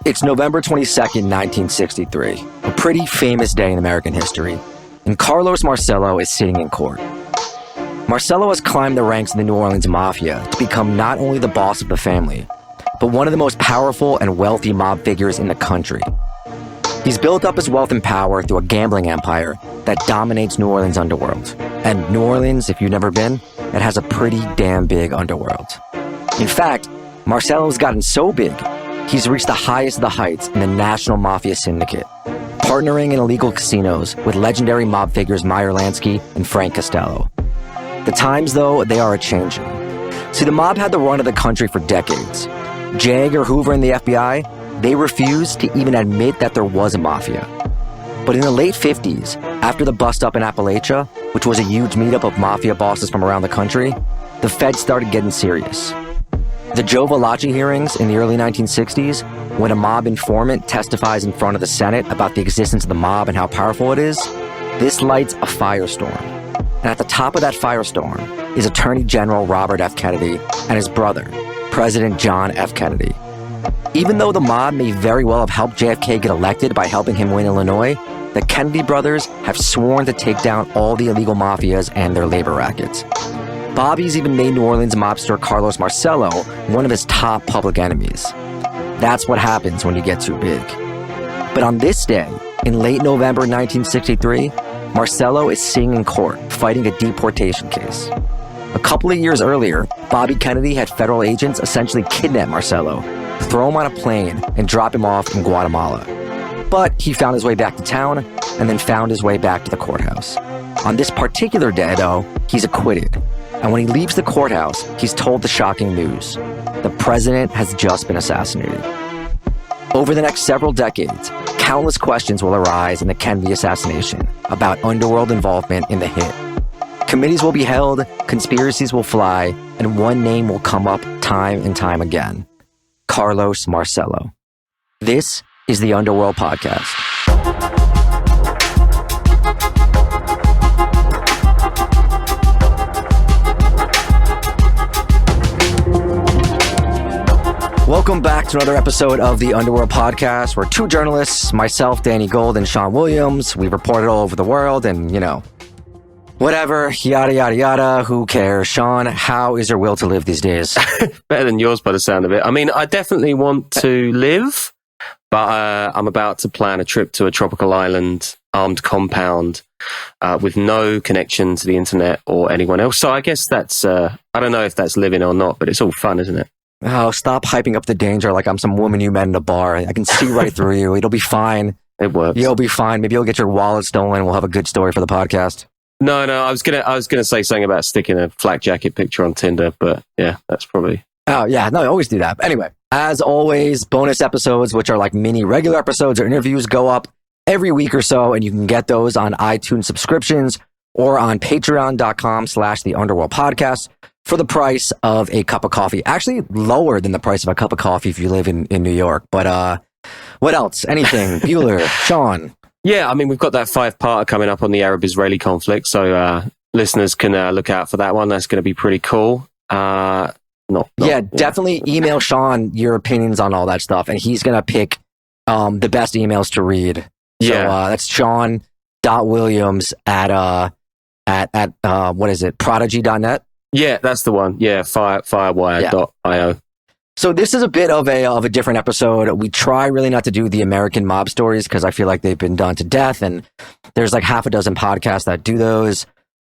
It's November 22nd, 1963, a pretty famous day in American history, and Carlos Marcello is sitting in court. Marcello has climbed the ranks of the New Orleans Mafia to become not only the boss of the family, but one of the most powerful and wealthy mob figures in the country. He's built up his wealth and power through a gambling empire that dominates New Orleans' underworld. And New Orleans, if you've never been, it has a pretty damn big underworld. In fact, Marcello's gotten so big, he's reached the highest of the heights in the national mafia syndicate, partnering in illegal casinos with legendary mob figures Meyer Lansky and Frank Costello. The times, though, they are a-changing. See, the mob had the run of the country for decades. J. Edgar Hoover and the FBI, they refused to even admit that there was a mafia. But in the late 50s, after the bust-up in Appalachia, which was a huge meetup of mafia bosses from around the country, the feds started getting serious. The Joe Valachi hearings in the early 1960s, when a mob informant testifies in front of the Senate about the existence of the mob and how powerful it is, this lights a firestorm. And at the top of that firestorm is Attorney General Robert F. Kennedy and his brother, President John F. Kennedy. Even though the mob may very well have helped JFK get elected by helping him win Illinois, the Kennedy brothers have sworn to take down all the illegal mafias and their labor rackets. Bobby's even made New Orleans mobster Carlos Marcello one of his top public enemies. That's what happens when you get too big. But on this day, in late November 1963, Marcello is sitting in court fighting a deportation case. A couple of years earlier, Bobby Kennedy had federal agents essentially kidnap Marcello, throw him on a plane, and drop him off in Guatemala. But he found his way back to town and then found his way back to the courthouse. On this particular day, though, he's acquitted. And when he leaves the courthouse, he's told the shocking news. The president has just been assassinated. Over the next several decades, countless questions will arise in the Kennedy assassination about underworld involvement in the hit. Committees will be held, conspiracies will fly, and one name will come up time and time again. Carlos Marcello. This is the Underworld Podcast. Welcome back to another episode of the Underworld Podcast. We're two journalists, myself, Danny Gold, and Sean Williams. We reported all over the world and, whatever, yada, yada, yada, who cares? Sean, how is your will to live these days? Better than yours by the sound of it. I mean, I definitely want to live, but I'm about to plan a trip to a tropical island, armed compound, with no connection to the internet or anyone else. So I guess that's, I don't know if that's living or not, but it's all fun, isn't it? Oh, stop hyping up the danger like I'm some woman you met in a bar. I can see right through you. It'll be fine. It works. You'll be fine. Maybe you'll get your wallet stolen and we'll have a good story for the podcast. No, I was gonna say something about sticking a flak jacket picture on Tinder, but yeah, that's probably. Oh yeah, no, I always do that. But anyway, as always, bonus episodes, which are like mini regular episodes or interviews, go up every week or so, and you can get those on iTunes subscriptions or on patreon.com/the Underworld Podcast for the price of a cup of coffee. Actually, lower than the price of a cup of coffee if you live in New York. But what else? Anything? Bueller, Sean. Yeah, I mean, we've got that 5-parter coming up on the Arab-Israeli conflict, so listeners can look out for that one. That's going to be pretty cool. Definitely email Sean your opinions on all that stuff, and he's going to pick the best emails to read. So that's Sean.Williams at what is it, prodigy.net? Yeah, that's the one. Yeah, firewire.io. So this is a bit of a different episode. We try really not to do the American mob stories because I feel like they've been done to death, and there's like half a dozen podcasts that do those.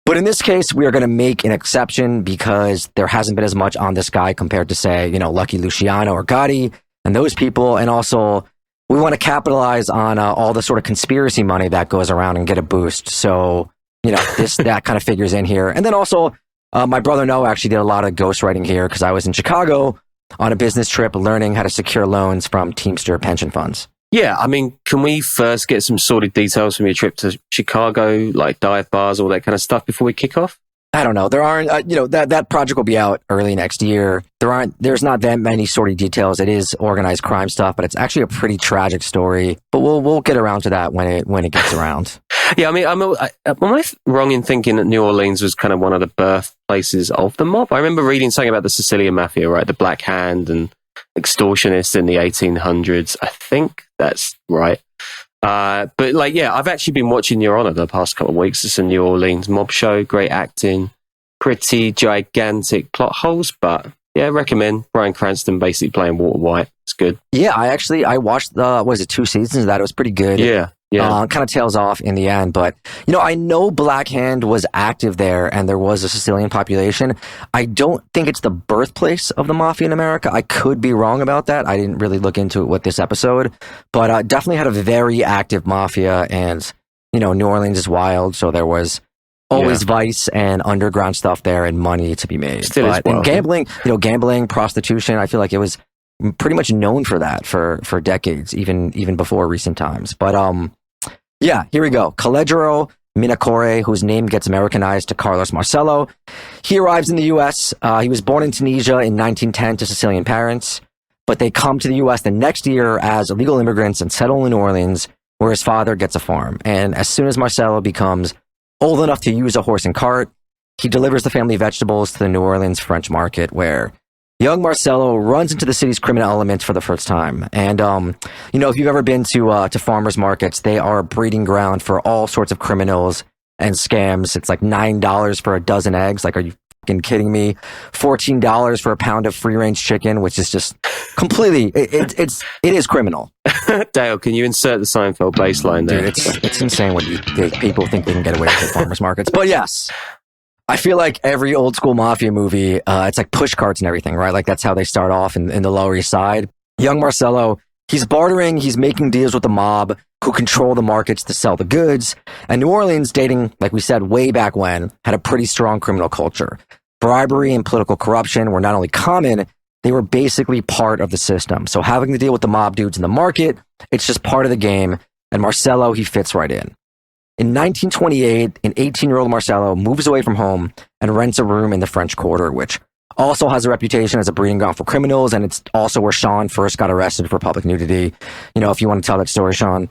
But in this case, we are going to make an exception because there hasn't been as much on this guy compared to, say, Lucky Luciano or Gotti and those people. And also, we want to capitalize on all the sort of conspiracy money that goes around and get a boost. So, that kind of figures in here. And then also, my brother Noah actually did a lot of ghostwriting here because I was in Chicago on a business trip learning how to secure loans from Teamster pension funds. Yeah, I mean, can we first get some sordid details from your trip to Chicago, like dive bars, all that kind of stuff before we kick off? I don't know. There aren't, that project will be out early next year. There's not that many sordid details. It is organized crime stuff, but it's actually a pretty tragic story. But we'll get around to that when it gets around. Yeah, I mean, am I wrong in thinking that New Orleans was kind of one of the birthplaces of the mob? I remember reading something about the Sicilian Mafia, right? The Black Hand and extortionist in the 1800s. I think that's right. But like, yeah, I've actually been watching Your Honor the past couple of weeks. It's a New Orleans mob show, great acting, pretty gigantic plot holes, but yeah, recommend. Bryan Cranston basically playing Walter White. It's good. Yeah, I watched was it 2 seasons of that? It was pretty good. Yeah. Kind of tails off in the end, but I know Black Hand was active there and there was a Sicilian population. I don't think it's the birthplace of the mafia in America. I could be wrong about that. I didn't really look into it with this episode, but definitely had a very active mafia, and New Orleans is wild, so there was always vice and underground stuff there and money to be made. And gambling, prostitution, I feel like it was pretty much known for that for decades, even before recent times. But yeah, here we go. Caledro Minacore, whose name gets Americanized to Carlos Marcello. He arrives in the U.S. He was born in Tunisia in 1910 to Sicilian parents, but they come to the U.S. the next year as illegal immigrants and settle in New Orleans, where his father gets a farm. And as soon as Marcello becomes old enough to use a horse and cart, he delivers the family vegetables to the New Orleans French market, where young Marcello runs into the city's criminal elements for the first time. And, if you've ever been to farmers markets, they are a breeding ground for all sorts of criminals and scams. It's like $9 for a dozen eggs. Like, are you fucking kidding me? $14 for a pound of free-range chicken, which is just completely, it is criminal. Dale, can you insert the Seinfeld baseline there? Dude, it's insane what people think they can get away with at farmers markets. But yes, I feel like every old school mafia movie, it's like push carts and everything, right? Like that's how they start off in the Lower East Side. Young Marcello, he's bartering, he's making deals with the mob who control the markets to sell the goods. And New Orleans, dating, like we said, way back when, had a pretty strong criminal culture. Bribery and political corruption were not only common, they were basically part of the system. So having to deal with the mob dudes in the market, it's just part of the game. And Marcello, he fits right in. In 1928, an 18-year-old Marcello moves away from home and rents a room in the French Quarter, which also has a reputation as a breeding ground for criminals, and it's also where Sean first got arrested for public nudity. If you want to tell that story, Sean.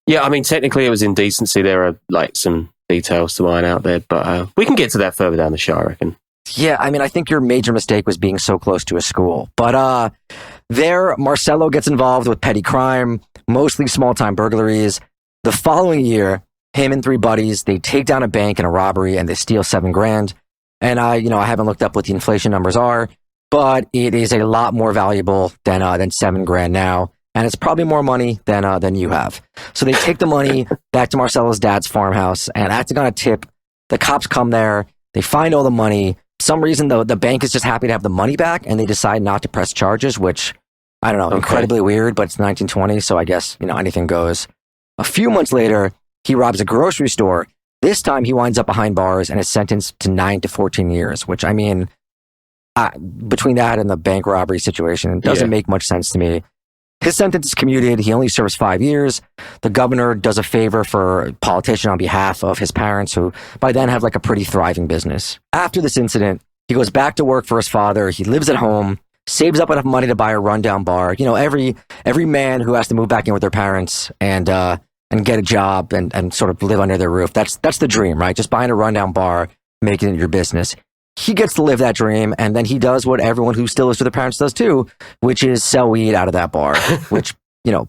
Yeah, I mean, technically it was indecency. There are like some details to iron out there, but we can get to that further down the show, I reckon. Yeah, I mean, I think your major mistake was being so close to a school. But there, Marcello gets involved with petty crime, mostly small-time burglaries. The following year, him and 3 buddies, they take down a bank in a robbery and they steal $7,000. And I haven't looked up what the inflation numbers are, but it is a lot more valuable than $7,000 now. And it's probably more money than you have. So they take the money back to Marcello's dad's farmhouse, and acting on a tip, the cops come there, they find all the money. For some reason, though, the bank is just happy to have the money back, and they decide not to press charges, which, I don't know, incredibly weird, but it's 1920, so I guess, anything goes. A few months later, he robs a grocery store. This time he winds up behind bars and is sentenced to 9 to 14 years, which, I mean, between that and the bank robbery situation, it doesn't make much sense to me. His sentence is commuted. He only serves 5 years. The governor does a favor for a politician on behalf of his parents, who by then have like a pretty thriving business. After this incident, he goes back to work for his father. He lives at home, saves up enough money to buy a rundown bar. Every man who has to move back in with their parents and get a job and sort of live under their roof. That's the dream, right? Just buying a rundown bar, making it your business. He gets to live that dream, and then he does what everyone who still lives with their parents does too, which is sell weed out of that bar, which,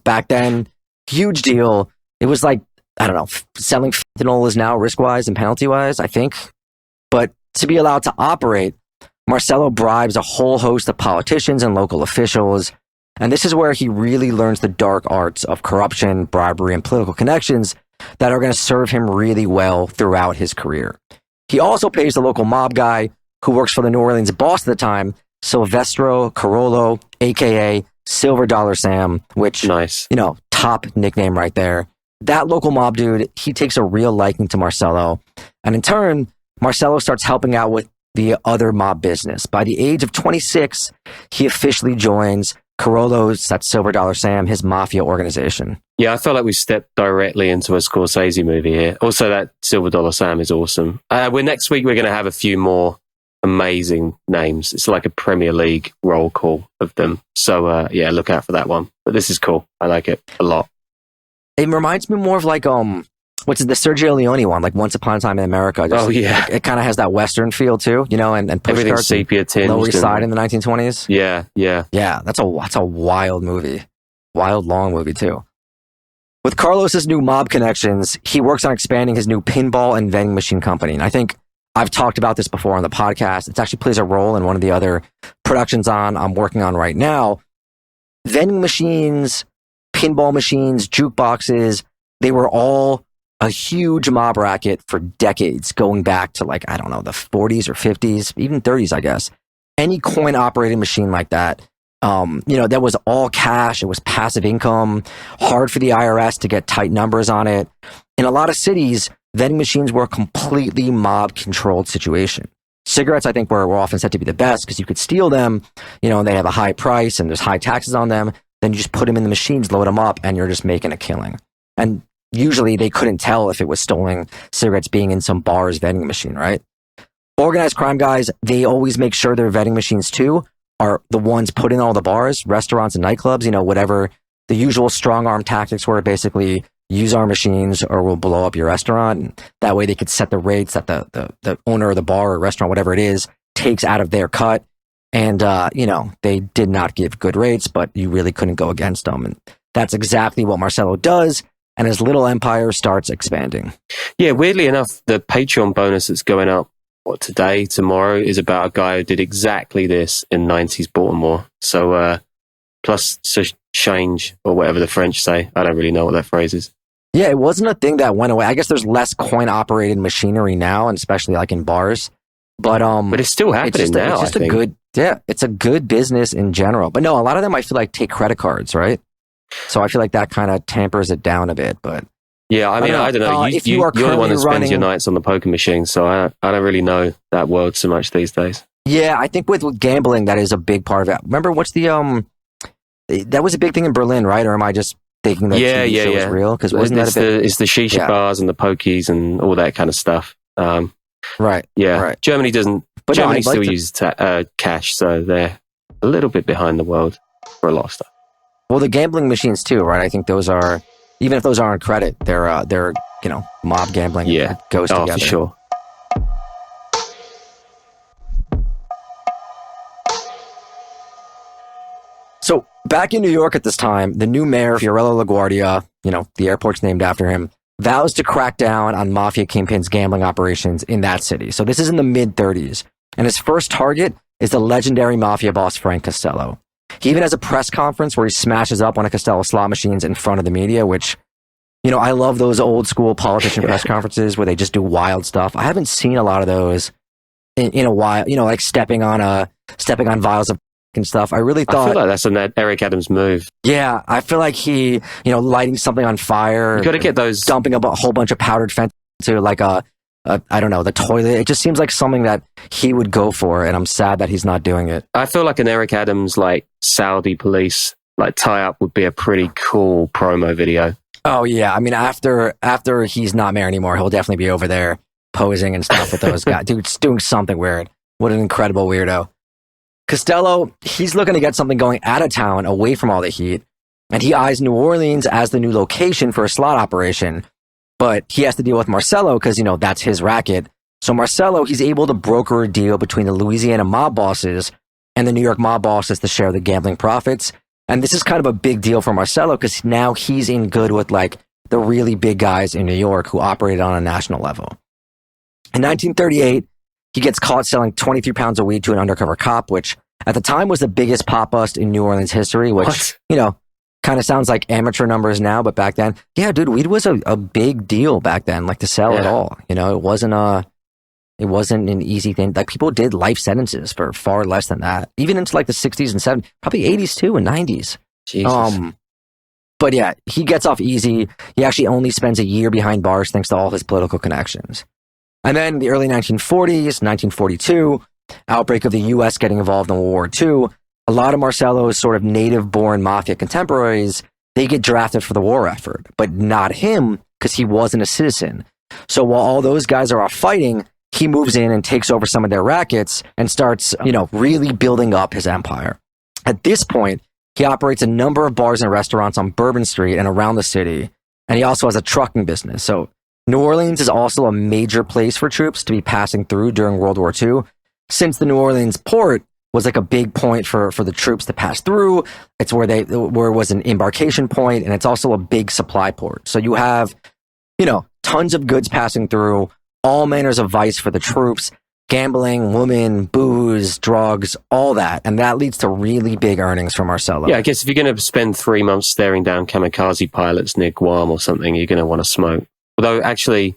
back then, huge deal. It was like, I don't know, selling fentanyl is now risk-wise and penalty-wise, I think. But to be allowed to operate, Marcello bribes a whole host of politicians and local officials. And this is where he really learns the dark arts of corruption, bribery, and political connections that are going to serve him really well throughout his career. He also pays the local mob guy who works for the New Orleans boss at the time, Silvestro Carollo, a.k.a. Silver Dollar Sam, which, nice. Top nickname right there. That local mob dude, he takes a real liking to Marcello. And in turn, Marcello starts helping out with the other mob business. By the age of 26, he officially joins Carollo's, that's Silver Dollar Sam, his mafia organization. Yeah, I felt like we stepped directly into a Scorsese movie here. Also, that Silver Dollar Sam is awesome. Next week, we're going to have a few more amazing names. It's like a Premier League roll call of them. So, look out for that one. But this is cool. I like it a lot. It reminds me more of like what's it, the Sergio Leone one, like Once Upon a Time in America. Just, Oh, yeah. It kind of has that Western feel too, you know, and Everything's sepia tinged. Lower East Side in the 1920s. Yeah. Yeah, that's a wild movie. Wild, long movie too. With Carlos's new mob connections, he works on expanding his new pinball and vending machine company. And I think I've talked about this before on the podcast. It actually plays a role in one of the other productions I'm working on right now. Vending machines, pinball machines, jukeboxes, they were all a huge mob racket for decades, going back to like, I don't know, the 40s or 50s, even 30s, I guess. Any coin operated machine like that, that was all cash. It was passive income, hard for the IRS to get tight numbers on it. In a lot of cities, vending machines were a completely mob controlled situation. Cigarettes, I think, were often said to be the best because you could steal them, and they have a high price and there's high taxes on them. Then you just put them in the machines, load them up, and you're just making a killing. And usually they couldn't tell if it was stolen cigarettes being in some bar's vending machine, right? Organized crime guys, they always make sure their vending machines too are the ones put in all the bars, restaurants, and nightclubs, whatever the usual strong arm tactics were, basically use our machines or we'll blow up your restaurant. And that way they could set the rates that the owner of the bar or restaurant, whatever it is, takes out of their cut. And, they did not give good rates, but you really couldn't go against them. And that's exactly what Marcello does. And his little empire starts expanding. Yeah, weirdly enough, the Patreon bonus that's going up today, tomorrow, is about a guy who did exactly this in 90s Baltimore. So, plus change, or whatever the French say. I don't really know what that phrase is. Yeah, it wasn't a thing that went away. I guess there's less coin-operated machinery now, and especially like in bars. But it's still happening now. It's just it's a good business in general. But no, a lot of them I feel like take credit cards, right? So I feel like that kind of tampers it down a bit. But yeah, I mean, I don't know. You're the one that spends your nights on the poker machine, so I don't really know that world so much these days. Yeah, I think with gambling, that is a big part of it. Remember, what's the that was a big thing in Berlin, right? Or am I just thinking that TV show was real? Because wasn't that it's the shisha bars and the pokies and all that kind of stuff. Right. Yeah. Right. Germany doesn't. But Germany still uses cash, so they're a little bit behind the world for a lot of stuff. Well, the gambling machines too, right? I think those are, even if those aren't credit, they're mob gambling. Yeah, goes together for sure. So back in New York at this time, the new mayor, Fiorello LaGuardia, the airport's named after him, vows to crack down on mafia kingpins' gambling operations in that city. So this is in the mid-30s. And his first target is the legendary mafia boss, Frank Costello. He even has a press conference where he smashes up one of Costello's slot machines in front of the media, which, I love those old school politician press conferences where they just do wild stuff. I haven't seen a lot of those in a while, like stepping on vials of and stuff. I really thought... I feel like that's an Eric Adams move. Yeah, I feel like he, lighting something on fire. You got to get those... Dumping a whole bunch of powdered fentanyl to like I don't know, the toilet. It just seems like something that he would go for, and I'm sad that he's not doing it. I feel like an Eric Adams, like, Saudi police, like, tie-up would be a pretty cool promo video. Oh, yeah. I mean, after he's not mayor anymore, he'll definitely be over there posing and stuff with those guys. Dude's doing something weird. What an incredible weirdo. Costello, he's looking to get something going out of town, away from all the heat, and he eyes New Orleans as the new location for a slot operation. But he has to deal with Marcello because, that's his racket. So Marcello, he's able to broker a deal between the Louisiana mob bosses and the New York mob bosses to share the gambling profits. And this is kind of a big deal for Marcello because now he's in good with, like, the really big guys in New York who operated on a national level. In 1938, he gets caught selling 23 pounds of weed to an undercover cop, which at the time was the biggest pot bust in New Orleans history, which, kind of sounds like amateur numbers now, but back then, yeah, dude, weed was a big deal back then, like to sell it all. It wasn't an easy thing. Like people did life sentences for far less than that, even into like the 60s and 70s, probably 80s too, and 90s. Jesus. But yeah, he gets off easy. He actually only spends a year behind bars thanks to all his political connections. And then the early 1940s, 1942, outbreak of the U.S. getting involved in World War II, a lot of Marcello's sort of native-born mafia contemporaries, they get drafted for the war effort, but not him because he wasn't a citizen. So while all those guys are off fighting, he moves in and takes over some of their rackets and starts, really building up his empire. At this point, he operates a number of bars and restaurants on Bourbon Street and around the city, and he also has a trucking business. So New Orleans is also a major place for troops to be passing through during World War II, since the New Orleans port was like a big point for the troops to pass through. It's where it was an embarkation point, and it's also a big supply port. So you have, tons of goods passing through, all manners of vice for the troops, gambling, women, booze, drugs, all that. And that leads to really big earnings for Marcello. Yeah, I guess if you're going to spend 3 months staring down kamikaze pilots near Guam or something, you're going to want to smoke. Although, actually,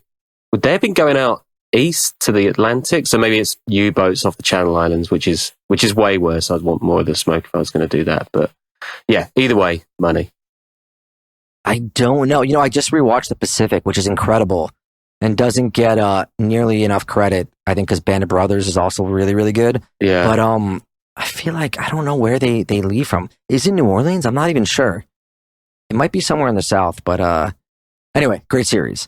would they have been going out east to the Atlantic? So maybe it's U-boats off the Channel Islands, which is way worse. I'd want more of the smoke if I was going to do that. But yeah, either way, money. I don't know. I just rewatched The Pacific, which is incredible and doesn't get nearly enough credit, I think, because Band of Brothers is also really, really good. Yeah. But I feel like I don't know where they leave from. Is it New Orleans? I'm not even sure. It might be somewhere in the South, but anyway, great series.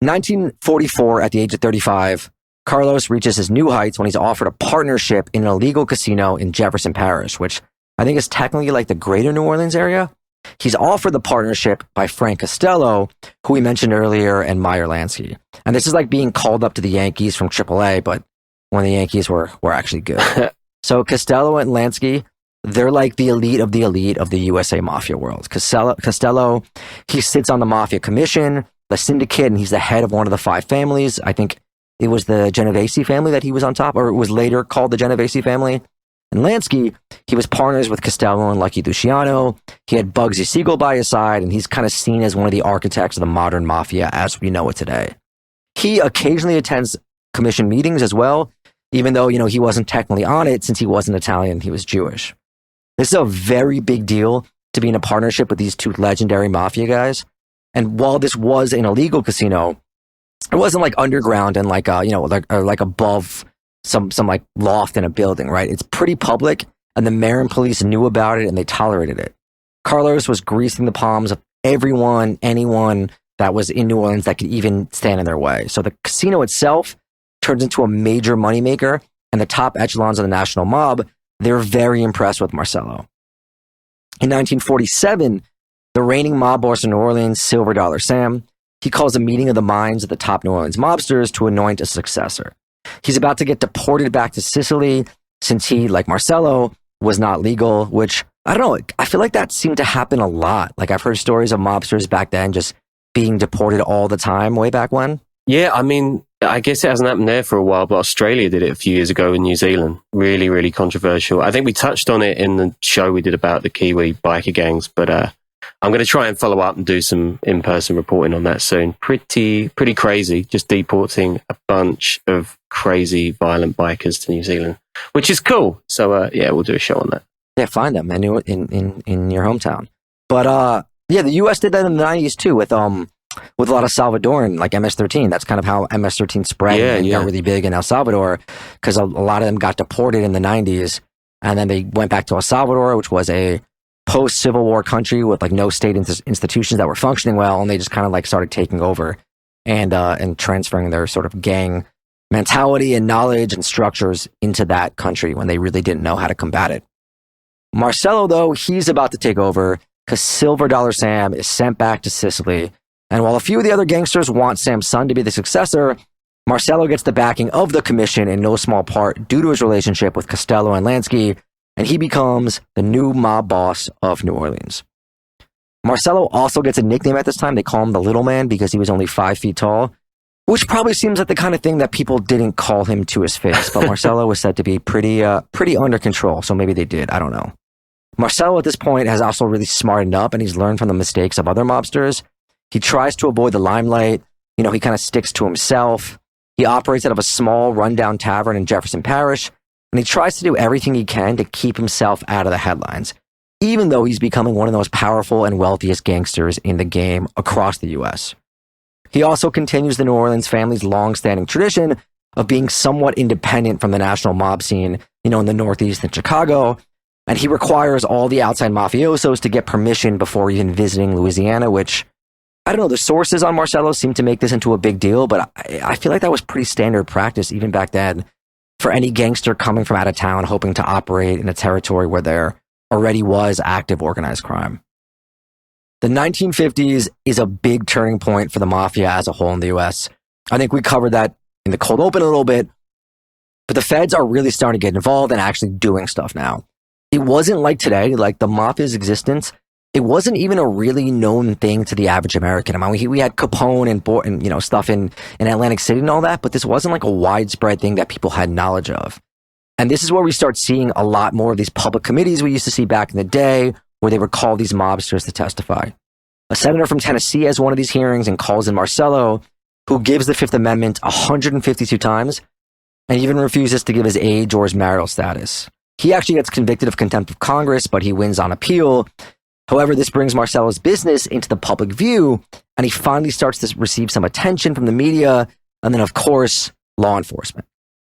1944, at the age of 35, Carlos reaches his new heights when he's offered a partnership in an illegal casino in Jefferson Parish, which I think is technically like the greater New Orleans area. He's offered the partnership by Frank Costello, who we mentioned earlier, and Meyer Lansky. And this is like being called up to the Yankees from AAA, but when the Yankees were actually good. So Costello and Lansky, they're like the elite of the USA Mafia world. Costello, he sits on the Mafia Commission, the syndicate, and he's the head of one of the 5 families. I think it was the Genovese family that he was on top, or it was later called the Genovese family. And Lansky, he was partners with Costello and Lucky Luciano. He had Bugsy Siegel by his side, and he's kind of seen as one of the architects of the modern mafia as we know it today. He occasionally attends commission meetings as well, even though, he wasn't technically on it since he wasn't Italian, he was Jewish. This is a very big deal to be in a partnership with these 2 legendary mafia guys. And while this was an illegal casino, it wasn't like underground and like above some like loft in a building, right? It's pretty public, and the mayor and police knew about it and they tolerated it. Carlos was greasing the palms of anyone that was in New Orleans that could even stand in their way. So the casino itself turns into a major moneymaker, and the top echelons of the national mob, they're very impressed with Marcello. In 1947, the reigning mob boss in New Orleans, Silver Dollar Sam, he calls a meeting of the minds of the top New Orleans mobsters to anoint a successor. He's about to get deported back to Sicily since he, like Marcello, was not legal, which, I don't know, I feel like that seemed to happen a lot. Like, I've heard stories of mobsters back then just being deported all the time way back when. Yeah, I mean, I guess it hasn't happened there for a while, but Australia did it a few years ago in New Zealand. Really, really controversial. I think we touched on it in the show we did about the Kiwi biker gangs, but I'm going to try and follow up and do some in-person reporting on that soon. Pretty crazy, just deporting a bunch of crazy, violent bikers to New Zealand, which is cool. So, yeah, we'll do a show on that. Yeah, find them in your hometown. But, yeah, the U.S. did that in the 90s, too, with a lot of Salvadoran, like MS-13. That's kind of how MS-13 spread and got really big in El Salvador, because a lot of them got deported in the 90s, and then they went back to El Salvador, which was a post-Civil War country with like no state institutions that were functioning well, and they just kind of like started taking over and transferring their sort of gang mentality and knowledge and structures into that country when they really didn't know how to combat it. Marcello, though, he's about to take over because Silver Dollar Sam is sent back to Sicily, and while a few of the other gangsters want Sam's son to be the successor, Marcello gets the backing of the commission in no small part due to his relationship with Costello and Lansky, and he becomes the new mob boss of New Orleans. Marcello also gets a nickname at this time. They call him the Little Man because he was only 5 feet tall, which probably seems like the kind of thing that people didn't call him to his face. But Marcello was said to be pretty under control, so maybe they did. I don't know. Marcello at this point has also really smartened up, and he's learned from the mistakes of other mobsters. He tries to avoid the limelight. He kind of sticks to himself. He operates out of a small, rundown tavern in Jefferson Parish, and he tries to do everything he can to keep himself out of the headlines, even though he's becoming one of the most powerful and wealthiest gangsters in the game across the U.S. He also continues the New Orleans family's long-standing tradition of being somewhat independent from the national mob scene, in the Northeast and Chicago, and he requires all the outside mafiosos to get permission before even visiting Louisiana, which, I don't know, the sources on Marcello seem to make this into a big deal, but I feel like that was pretty standard practice even back then for any gangster coming from out of town hoping to operate in a territory where there already was active organized crime. The 1950s is a big turning point for the mafia as a whole in the US. I think we covered that in the cold open a little bit, but the feds are really starting to get involved and actually doing stuff now. It wasn't like today, like the mafia's existence. It wasn't even a really known thing to the average American. I mean, we had Capone and stuff in Atlantic City and all that, but this wasn't like a widespread thing that people had knowledge of. And this is where we start seeing a lot more of these public committees we used to see back in the day, where they would call these mobsters to testify. A senator from Tennessee has one of these hearings and calls in Marcello, who gives the Fifth Amendment 152 times and even refuses to give his age or his marital status. He actually gets convicted of contempt of Congress, but he wins on appeal. However, this brings Marcello's business into the public view, and he finally starts to receive some attention from the media, and then, of course, law enforcement.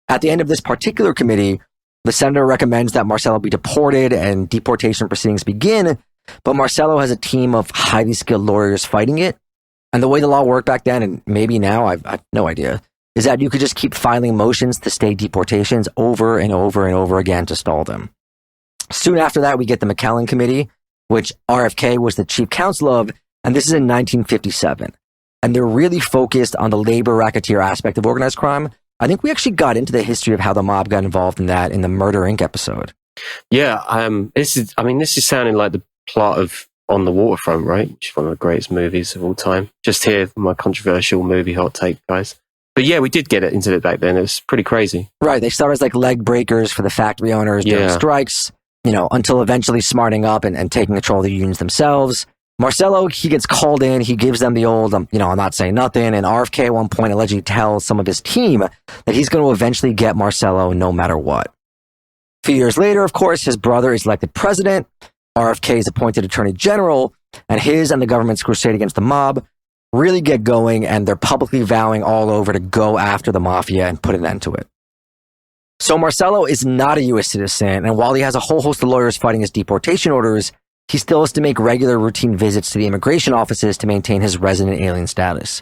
At the end of this particular committee, the senator recommends that Marcello be deported and deportation proceedings begin, but Marcello has a team of highly skilled lawyers fighting it. And the way the law worked back then, and maybe now, I've no idea, is that you could just keep filing motions to stay deportations over and over and over again to stall them. Soon after that, we get the McClellan Committee, which RFK was the chief counsel of, and this is in 1957. And they're really focused on the labor racketeer aspect of organized crime. I think we actually got into the history of how the mob got involved in that in the Murder, Inc. episode. Yeah, this is sounding like the plot of On the Waterfront, right? Which is one of the greatest movies of all time. Just hear my controversial movie hot take, guys. But yeah, we did get it into it back then. It was pretty crazy. Right. They started as like leg breakers for the factory owners during strikes, until eventually smarting up and taking control of the unions themselves. Marcello, he gets called in. He gives them the old, I'm not saying nothing. And RFK at one point allegedly tells some of his team that he's going to eventually get Marcello no matter what. A few years later, of course, his brother is elected president. RFK is appointed attorney general, and his and the government's crusade against the mob really get going, and they're publicly vowing all over to go after the mafia and put an end to it. So Marcello is not a U.S. citizen, and while he has a whole host of lawyers fighting his deportation orders, he still has to make regular routine visits to the immigration offices to maintain his resident alien status.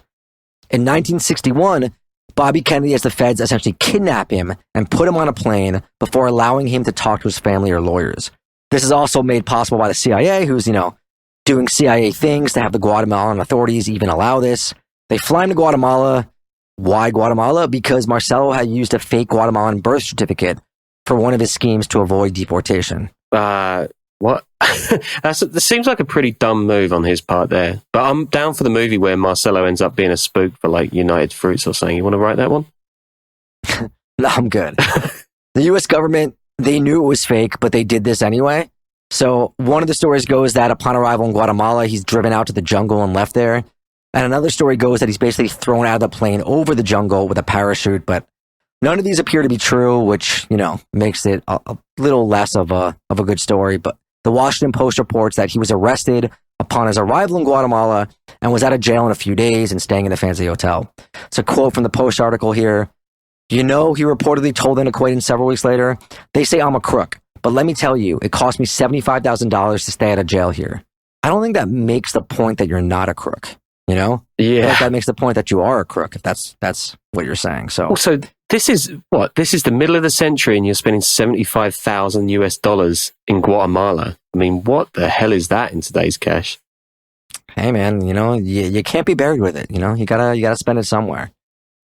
In 1961, Bobby Kennedy has the feds essentially kidnap him and put him on a plane before allowing him to talk to his family or lawyers. This is also made possible by the CIA, who's, doing CIA things to have the Guatemalan authorities even allow this. They fly him to Guatemala. Why Guatemala? Because Marcello had used a fake Guatemalan birth certificate for one of his schemes to avoid deportation. What? That seems like a pretty dumb move on his part there. But I'm down for the movie where Marcello ends up being a spook for like United Fruits or something. You want to write that one? No, I'm good. The U.S. government, they knew it was fake, but they did this anyway. So one of the stories goes that upon arrival in Guatemala, he's driven out to the jungle and left there. And another story goes that he's basically thrown out of the plane over the jungle with a parachute, but none of these appear to be true, which, makes it a little less of a good story. But the Washington Post reports that he was arrested upon his arrival in Guatemala and was out of jail in a few days and staying in a fancy hotel. It's a quote from the Post article here. He reportedly told an acquaintance several weeks later, "They say I'm a crook, but let me tell you, it cost me $75,000 to stay out of jail here." I don't think that makes the point that you're not a crook, Yeah. Like that makes the point that you are a crook, if that's what you're saying. So also, this is the middle of the century and you're spending $75,000 in Guatemala. I mean, what the hell is that in today's cash? Hey man, you can't be buried with it. You gotta spend it somewhere.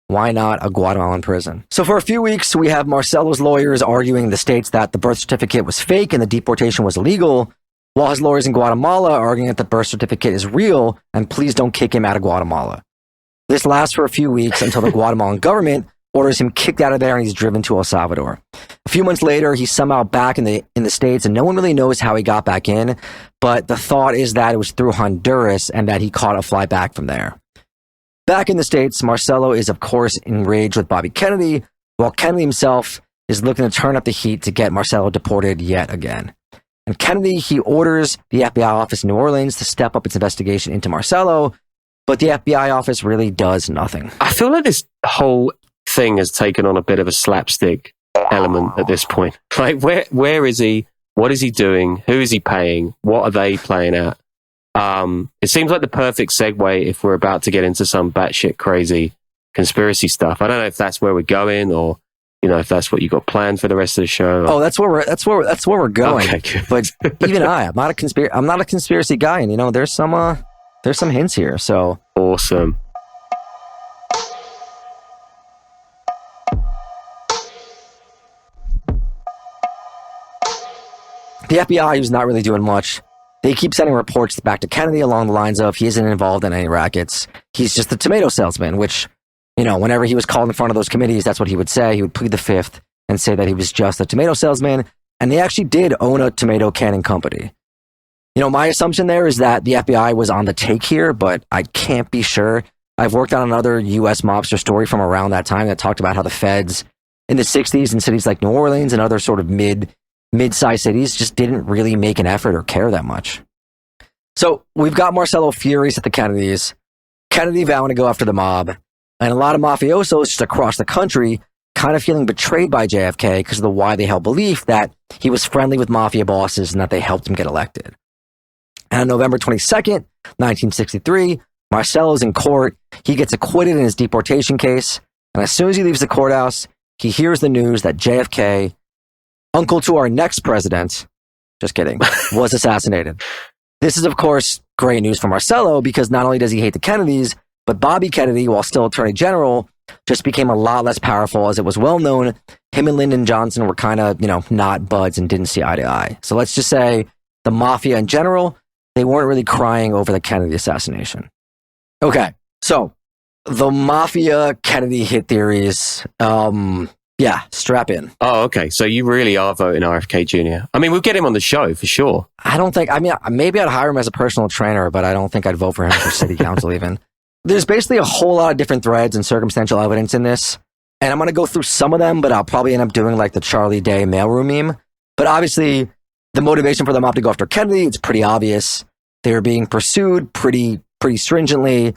Why not a Guatemalan prison? So for a few weeks, we have Marcello's lawyers arguing in the States that the birth certificate was fake and the deportation was illegal, while his lawyers in Guatemala are arguing that the birth certificate is real and please don't kick him out of Guatemala. This lasts for a few weeks until the Guatemalan government orders him kicked out of there and he's driven to El Salvador. A few months later, he's somehow back in the States and no one really knows how he got back in, but the thought is that it was through Honduras and that he caught a flight back from there. Back in the States, Marcello is, of course, enraged with Bobby Kennedy, while Kennedy himself is looking to turn up the heat to get Marcello deported yet again. And Kennedy, he orders the FBI office in New Orleans to step up its investigation into Marcello, but the FBI office really does nothing. I feel like this whole thing has taken on a bit of a slapstick element at this point. Like, where is he? What is he doing? Who is he paying? What are they playing at? It seems like the perfect segue if we're about to get into some batshit crazy conspiracy stuff. I don't know if that's where we're going or if that's what you got planned for the rest of the show. Oh, that's where we're going. Okay, good. But even I'm not a conspiracy guy, and there's some hints here. So awesome. The FBI, who's not really doing much, they keep sending reports back to Kennedy along the lines of he isn't involved in any rackets. He's just a tomato salesman, which, whenever he was called in front of those committees, that's what he would say. He would plead the fifth and say that he was just a tomato salesman. And they actually did own a tomato canning company. My assumption there is that the FBI was on the take here, but I can't be sure. I've worked on another U.S. mobster story from around that time that talked about how the feds in the 60s in cities like New Orleans and other sort of mid-sized cities just didn't really make an effort or care that much. So we've got Marcello furious at the Kennedys, Kennedy vowing to go after the mob, and a lot of mafiosos just across the country kind of feeling betrayed by JFK because of the widely held belief that he was friendly with mafia bosses and that they helped him get elected. And on November 22nd, 1963, Marcello's in court. He gets acquitted in his deportation case, and as soon as he leaves the courthouse, he hears the news that JFK, uncle to our next president, just kidding, was assassinated. This is, of course, great news for Marcello because not only does he hate the Kennedys, but Bobby Kennedy, while still Attorney General, just became a lot less powerful as it was well known him and Lyndon Johnson were kind of, not buds and didn't see eye to eye. So let's just say the mafia in general, they weren't really crying over the Kennedy assassination. Okay, so the mafia Kennedy hit theories. Yeah, strap in. Oh, okay. So you really are voting RFK Jr. I mean, we'll get him on the show for sure. Maybe I'd hire him as a personal trainer, but I don't think I'd vote for him for city council even. There's basically a whole lot of different threads and circumstantial evidence in this, and I'm going to go through some of them, but I'll probably end up doing like the Charlie Day mailroom meme. But obviously, the motivation for the mob to go after Kennedy, it's pretty obvious. They were being pursued pretty stringently,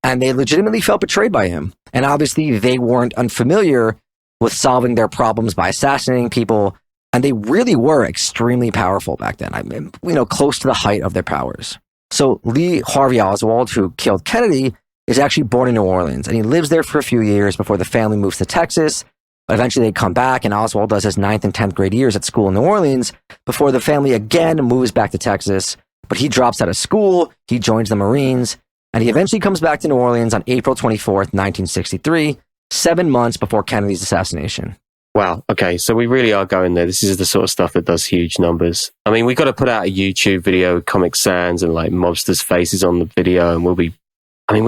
and they legitimately felt betrayed by him. And obviously, they weren't unfamiliar with solving their problems by assassinating people, and they really were extremely powerful back then. I mean, close to the height of their powers. So Lee Harvey Oswald, who killed Kennedy, is actually born in New Orleans, and he lives there for a few years before the family moves to Texas. But eventually they come back, and Oswald does his 9th and 10th grade years at school in New Orleans before the family again moves back to Texas. But he drops out of school, he joins the Marines, and he eventually comes back to New Orleans on April 24th, 1963, 7 months before Kennedy's assassination. Wow. Okay. So we really are going there. This is the sort of stuff that does huge numbers. I mean, we got to put out a YouTube video with Comic Sans and like mobsters' faces on the video, and we're going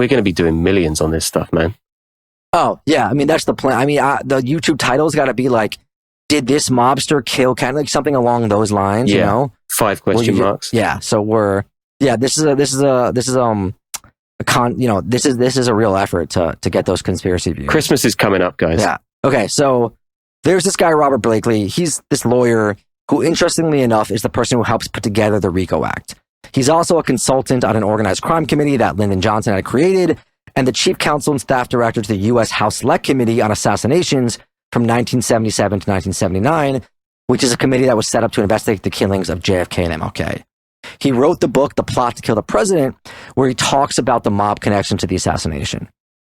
to be doing millions on this stuff, man. Oh, yeah. I mean, that's the plan. I mean, the YouTube title's got to be like, did this mobster kill Kennedy? Like something along those lines, Yeah. 5 question marks. Yeah. So this is a real effort to get those conspiracy views. Christmas is coming up, guys. Yeah. Okay. So there's this guy, Robert Blakely. He's this lawyer who, interestingly enough, is the person who helps put together the RICO Act. He's also a consultant on an organized crime committee that Lyndon Johnson had created, and the chief counsel and staff director to the U.S. House Select Committee on Assassinations from 1977 to 1979, which is a committee that was set up to investigate the killings of JFK and MLK. He wrote the book, The Plot to Kill the President, where he talks about the mob connection to the assassination.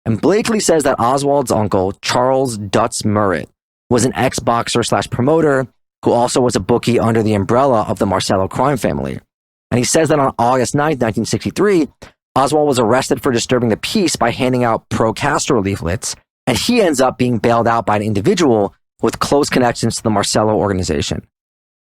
And Blakely says that Oswald's uncle, Charles Dutz Murrett, was an ex-boxer / promoter who also was a bookie under the umbrella of the Marcello crime family. And he says that on August 9th, 1963, Oswald was arrested for disturbing the peace by handing out pro-Castro leaflets, and he ends up being bailed out by an individual with close connections to the Marcello organization.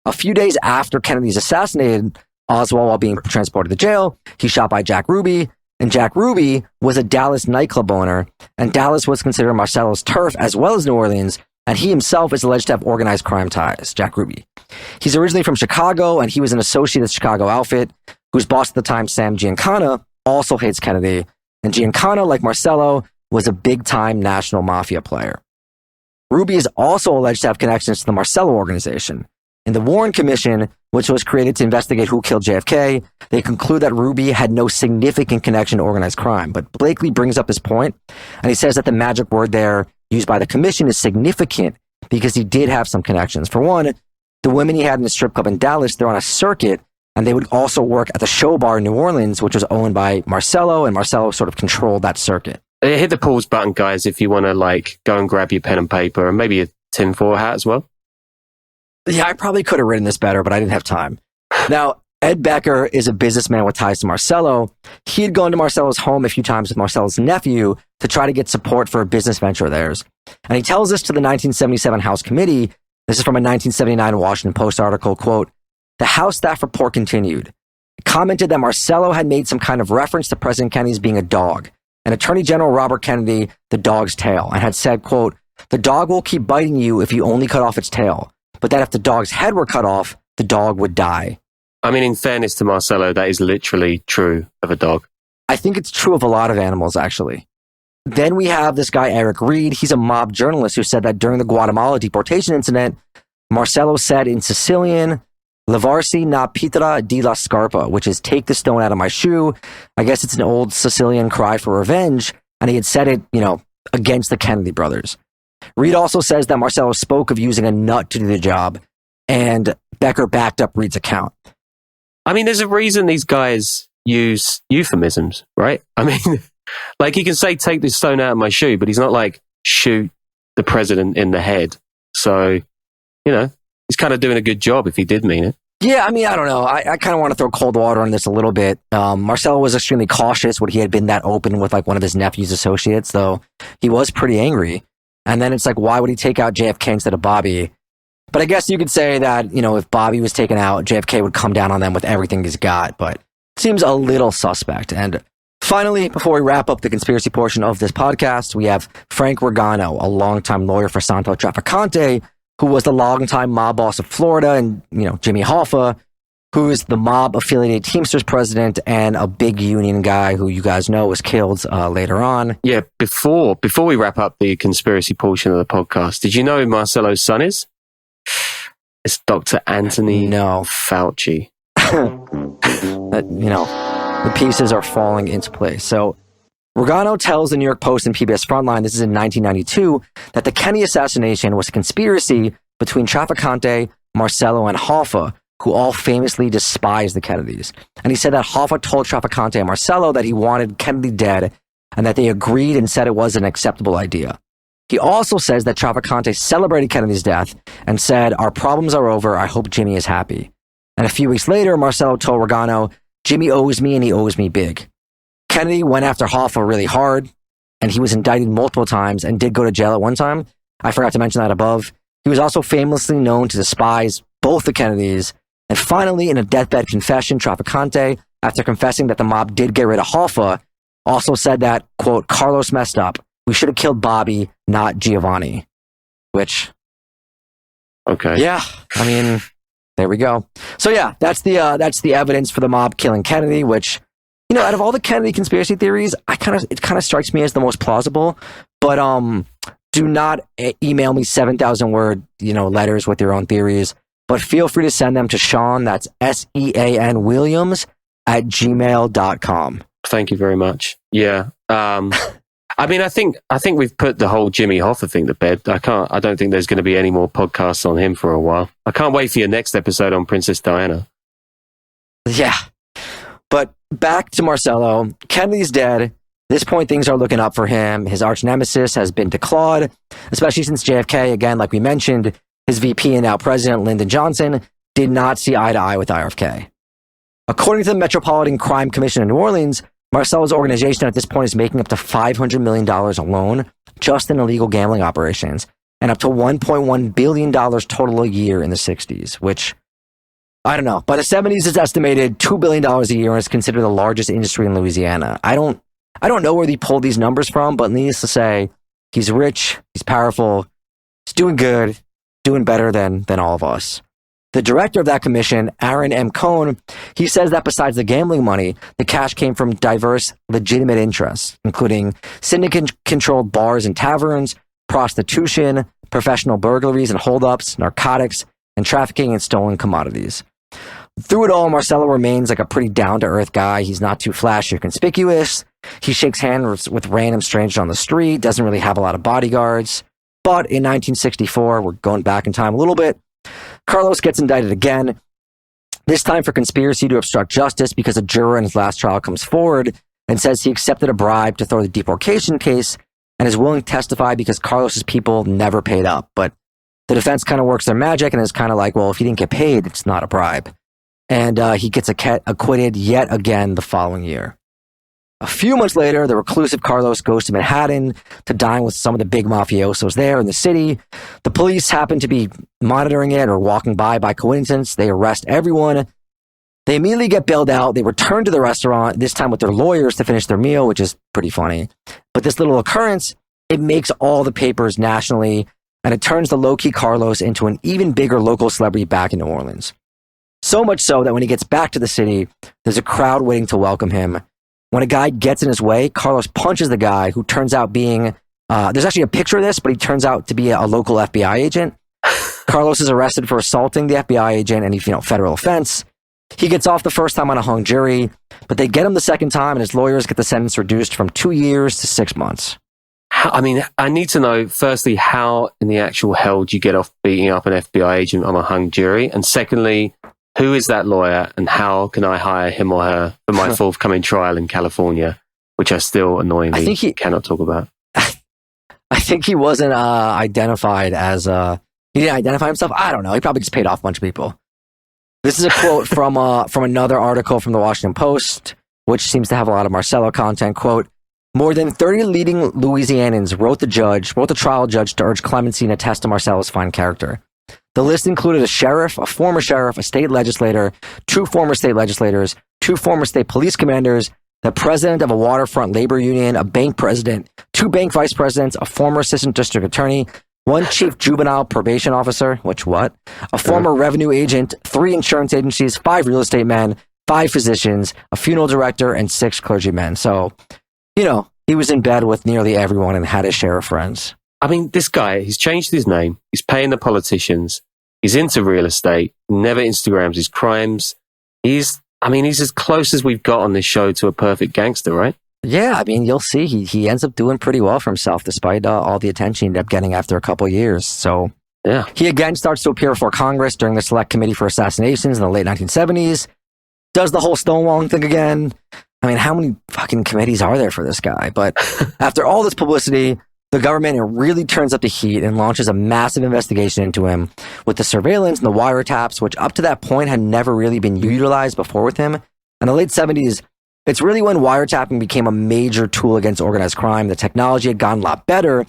A few days after Kennedy's assassinated, Oswald, while being transported to jail, he's shot by Jack Ruby, and Jack Ruby was a Dallas nightclub owner, and Dallas was considered Marcello's turf as well as New Orleans, and he himself is alleged to have organized crime ties, Jack Ruby. He's originally from Chicago, and he was an associate of Chicago outfit, whose boss at the time, Sam Giancana, also hates Kennedy, and Giancana, like Marcello, was a big-time national mafia player. Ruby is also alleged to have connections to the Marcello organization. In the Warren Commission, which was created to investigate who killed JFK, they conclude that Ruby had no significant connection to organized crime. But Blakely brings up this point, and he says that the magic word there used by the commission is significant because he did have some connections. For one, the women he had in the strip club in Dallas, they're on a circuit, and they would also work at the show bar in New Orleans, which was owned by Marcello, and Marcello sort of controlled that circuit. Hit the pause button, guys, if you want to go and grab your pen and paper and maybe tinfoil hat as well. Yeah, I probably could have written this better, but I didn't have time. Now, Ed Becker is a businessman with ties to Marcello. He had gone to Marcello's home a few times with Marcello's nephew to try to get support for a business venture of theirs. And he tells this to the 1977 House Committee. This is from a 1979 Washington Post article, quote, "The House staff report continued. It commented that Marcello had made some kind of reference to President Kennedy as being a dog, and Attorney General Robert Kennedy, the dog's tail, and had said, quote, the dog will keep biting you if you only cut off its tail, but that if the dog's head were cut off, the dog would die." I mean, in fairness to Marcello, that is literally true of a dog. I think it's true of a lot of animals, actually. Then we have this guy, Eric Reed. He's a mob journalist who said that during the Guatemala deportation incident, Marcello said in Sicilian, "Levarsi na pietra di la scarpa," which is "take the stone out of my shoe." I guess it's an old Sicilian cry for revenge, and he had said it, against the Kennedy brothers. Reed also says that Marcello spoke of using a nut to do the job, and Becker backed up Reed's account. I mean, there's a reason these guys use euphemisms, right? I mean, like he can say, "take this stone out of my shoe," but he's not like, "shoot the president in the head." So, he's kind of doing a good job if he did mean it. Yeah, I mean, I don't know. I kind of want to throw cold water on this a little bit. Marcello was extremely cautious when he had been that open with like one of his nephew's associates, though he was pretty angry. And then it's like, why would he take out JFK instead of Bobby? But I guess you could say that, if Bobby was taken out, JFK would come down on them with everything he's got, but it seems a little suspect. And finally, before we wrap up the conspiracy portion of this podcast, we have Frank Regano, a longtime lawyer for Santo Trafficante, who was the longtime mob boss of Florida, and, Jimmy Hoffa, who is the mob-affiliated Teamsters president and a big union guy who you guys know was killed later on. Yeah, before we wrap up the conspiracy portion of the podcast, did you know who Marcello's son is? It's Dr. Anthony Fauci. The pieces are falling into place. So Regano tells the New York Post and PBS Frontline, this is in 1992, that the Kennedy assassination was a conspiracy between Trafficante, Marcello, and Hoffa, who all famously despised the Kennedys. And he said that Hoffa told Trafficante and Marcello that he wanted Kennedy dead, and that they agreed and said it was an acceptable idea. He also says that Trafficante celebrated Kennedy's death and said, "Our problems are over. I hope Jimmy is happy." And a few weeks later, Marcello told Regano, "Jimmy owes me and he owes me big." Kennedy went after Hoffa really hard, and he was indicted multiple times and did go to jail at one time. I forgot to mention that above. He was also famously known to despise both the Kennedys. And finally, in a deathbed confession, Trafficante, after confessing that the mob did get rid of Hoffa, also said that, quote, "Carlos messed up. We should have killed Bobby, not Giovanni." Which, okay, yeah, I mean, there we go. So yeah, that's the evidence for the mob killing Kennedy. Which, out of all the Kennedy conspiracy theories, it kind of strikes me as the most plausible. But do not email me 7,000 word letters with your own theories. But feel free to send them to Sean. That's SEAN Williams @gmail.com. Thank you very much. Yeah. I mean, I think we've put the whole Jimmy Hoffa thing to bed. I don't think there's going to be any more podcasts on him for a while. I can't wait for your next episode on Princess Diana. Yeah. But back to Marcello. Kennedy's dead. At this point, things are looking up for him. His arch nemesis has been declawed, especially since JFK, again, like we mentioned, his VP and now president, Lyndon Johnson, did not see eye to eye with RFK. According to the Metropolitan Crime Commission in New Orleans, Marcello's organization at this point is making up to $500 million alone just in illegal gambling operations, and up to $1.1 billion total a year in the 60s, which, I don't know. By the 70s, it's estimated $2 billion a year and is considered the largest industry in Louisiana. I don't know where they pulled these numbers from, but needless to say, he's rich, he's powerful, he's doing good, doing better than all of us. The director of that commission, Aaron M. Cohn, he says that besides the gambling money, the cash came from diverse legitimate interests, including syndicate-controlled bars and taverns, prostitution, professional burglaries and holdups, narcotics, and trafficking in stolen commodities. Through it all, Marcello remains like a pretty down-to-earth guy. He's not too flashy or conspicuous. He shakes hands with random strangers on the street, doesn't really have a lot of bodyguards. But in 1964, we're going back in time a little bit, Carlos gets indicted again, this time for conspiracy to obstruct justice because a juror in his last trial comes forward and says he accepted a bribe to throw the deportation case and is willing to testify because Carlos's people never paid up. But The defense kind of works their magic and is kind of like, well, if he didn't get paid, it's not a bribe. And he gets acquitted yet again the following year. A few months later, the reclusive Carlos goes to Manhattan to dine with some of the big mafiosos there in the city. The police happen to be monitoring it or walking by coincidence. They arrest everyone. They immediately get bailed out. They return to the restaurant, this time with their lawyers to finish their meal, which is pretty funny. But this little occurrence, it makes all the papers nationally, and it turns the low-key Carlos into an even bigger local celebrity back in New Orleans. So much so that when he gets back to the city, there's a crowd waiting to welcome him. When a guy gets in his way, Carlos punches the guy who turns out being, there's actually a picture of this, but he turns out to be a local FBI agent. Carlos is arrested for assaulting the FBI agent and federal offense. He gets off the first time on a hung jury, but they get him the second time and his lawyers get the sentence reduced from 2 years to 6 months. I need to know, firstly, how in the actual hell do you get off beating up an FBI agent on a hung jury? And secondly, who is that lawyer and how can I hire him or her for my forthcoming trial in California, which I still annoyingly cannot talk about? I think he wasn't identified as... he didn't identify himself? I don't know. He probably just paid off a bunch of people. This is a quote from another article from the Washington Post, which seems to have a lot of Marcello content. Quote, more than 30 leading Louisianans wrote the trial judge to urge clemency and attest to Marcello's fine character. The list included a sheriff, a former sheriff, a state legislator, 2 former state legislators, 2 former state police commanders, the president of a waterfront labor union, a bank president, 2 bank vice presidents, a former assistant district attorney, 1 chief juvenile probation officer, a former revenue agent, 3 insurance agencies, 5 real estate men, 5 physicians, a funeral director, and 6 clergymen. So, he was in bed with nearly everyone and had his share of friends. I mean, this guy, he's changed his name. He's paying the politicians. He's into real estate. Never Instagrams his crimes. He's as close as we've got on this show to a perfect gangster, right? Yeah, you'll see. He ends up doing pretty well for himself, despite all the attention he ended up getting after a couple of years. So, yeah. He again starts to appear before Congress during the Select Committee for Assassinations in the late 1970s. Does the whole stonewalling thing again. How many fucking committees are there for this guy? But after all this publicity, the government really turns up the heat and launches a massive investigation into him with the surveillance and the wiretaps, which up to that point had never really been utilized before with him. In the late 70s, it's really when wiretapping became a major tool against organized crime. The technology had gotten a lot better,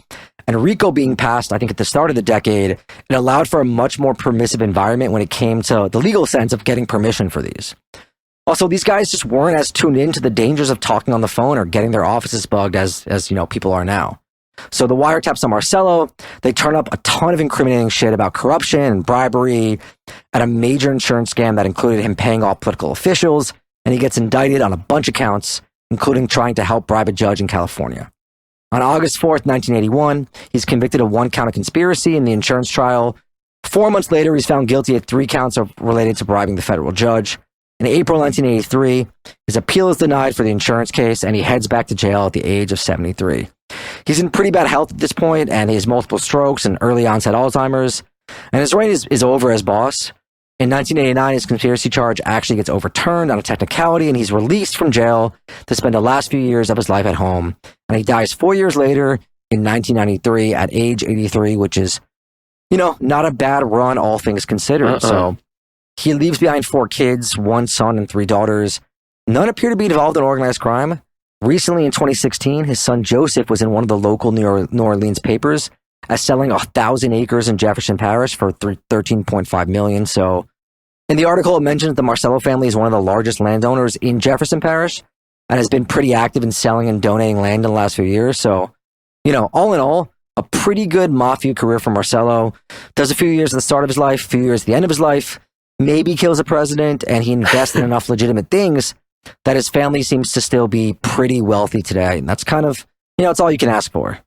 and RICO being passed, I think, at the start of the decade, it allowed for a much more permissive environment when it came to the legal sense of getting permission for these. Also, these guys just weren't as tuned in to the dangers of talking on the phone or getting their offices bugged as people are now. So the wiretaps on Marcello, they turn up a ton of incriminating shit about corruption and bribery and a major insurance scam that included him paying off political officials, and he gets indicted on a bunch of counts, including trying to help bribe a judge in California. On August 4th, 1981, he's convicted of 1 count of conspiracy in the insurance trial. 4 months later, he's found guilty of 3 counts related to bribing the federal judge. In April 1983, his appeal is denied for the insurance case, and he heads back to jail at the age of 73. He's in pretty bad health at this point, and he has multiple strokes and early onset Alzheimer's, and his reign is over as boss. In 1989, his conspiracy charge actually gets overturned on a technicality, and he's released from jail to spend the last few years of his life at home. And he dies 4 years later in 1993 at age 83, which is, not a bad run, all things considered. So he leaves behind 4 kids, 1 son and 3 daughters. None appear to be involved in organized crime. Recently, in 2016, his son Joseph was in one of the local New Orleans papers as selling 1,000 acres in Jefferson Parish for $13.5 million. So, in the article, it mentions the Marcello family is one of the largest landowners in Jefferson Parish and has been pretty active in selling and donating land in the last few years. So, all in all, a pretty good mafia career for Marcello. Does a few years at the start of his life, a few years at the end of his life, maybe kills a president, and he invests in enough legitimate things that his family seems to still be pretty wealthy today. And that's kind of, it's all you can ask for.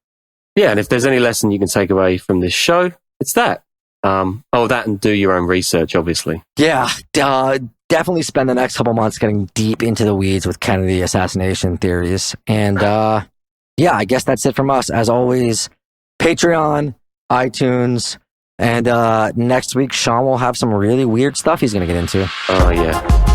Yeah, and if there's any lesson you can take away from this show, it's that. That and do your own research, obviously. Yeah, definitely spend the next couple months getting deep into the weeds with Kennedy assassination theories. And I guess that's it from us. As always, Patreon, iTunes, and next week, Sean will have some really weird stuff he's going to get into. Oh, yeah.